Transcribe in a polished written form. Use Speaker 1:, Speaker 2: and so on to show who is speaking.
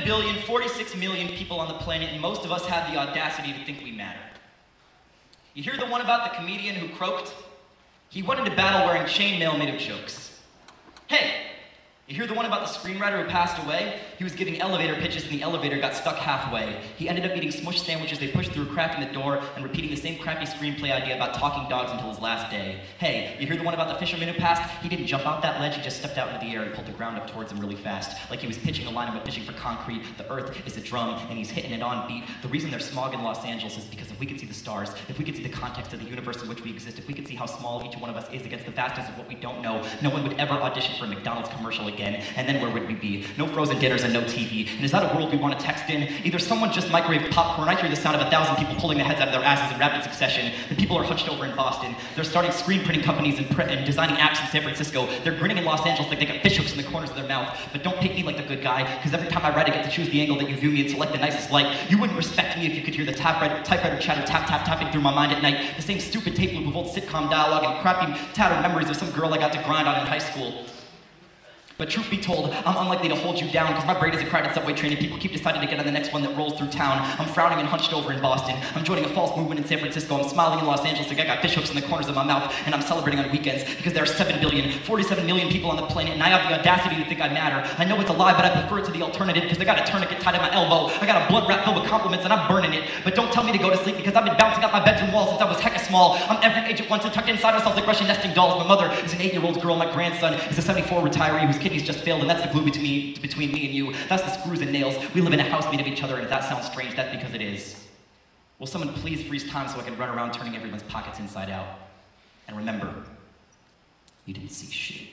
Speaker 1: 7,046,000,000 people on the planet, and most of us have the audacity to think we matter. You hear the one about the comedian who croaked? He went into battle wearing chainmail made of jokes. Hey! You hear the one about the screenwriter who passed away? He was giving elevator pitches and the elevator got stuck halfway. He ended up eating smushed sandwiches they pushed through a crack in the door and repeating the same crappy screenplay idea about talking dogs until his last day. Hey, you hear the one about the fisherman who passed? He didn't jump out that ledge, he just stepped out into the air and pulled the ground up towards him really fast. Like he was pitching a line about fishing for concrete. The earth is a drum and he's hitting it on beat. The reason there's smog in Los Angeles is because if we could see the stars, if we could see the context of the universe in which we exist, if we could see how small each one of us is against the vastness of what we don't know, no one would ever audition for a McDonald's commercial again. And then where would we be? No frozen dinners and no TV. And is that a world we want to text in? Either someone just microwaved popcorn, I hear the sound of 1,000 people pulling their heads out of their asses in rapid succession. The people are hunched over in Boston. They're starting screen printing companies and designing apps in San Francisco. They're grinning in Los Angeles like they got fish hooks in the corners of their mouth. But don't pick me like the good guy, because every time I write I get to choose the angle that you view me and select the nicest light. You wouldn't respect me if you could hear the typewriter chatter tapping through my mind at night. The same stupid tape loop of old sitcom dialogue and crappy tattered memories of some girl I got to grind on in high school. But truth be told, I'm unlikely to hold you down because my brain is a crowded subway train and people keep deciding to get on the next one that rolls through town. I'm frowning and hunched over in Boston. I'm joining a false movement in San Francisco. I'm smiling in Los Angeles like I got fish hooks in the corners of my mouth, and I'm celebrating on weekends because there are 7,047,000,000 people on the planet and I have the audacity to think I matter. I know it's a lie, but I prefer it to the alternative because I got a tourniquet tied to my elbow. I got a blunt wrap filled with compliments and I'm burning it. But don't tell me to go to sleep because I've been bouncing out my bedroom wall since I was hecka small. I'm every age at once and tucked inside ourselves like Russian nesting dolls. My mother is an 8-year-old girl. My grandson is a 74 retiree whose kidneys just failed, and that's the glue between me and you. That's the screws and nails. We live in a house made of each other, and if that sounds strange, that's because it is. Will someone please freeze time so I can run around turning everyone's pockets inside out? And remember, you didn't see shit.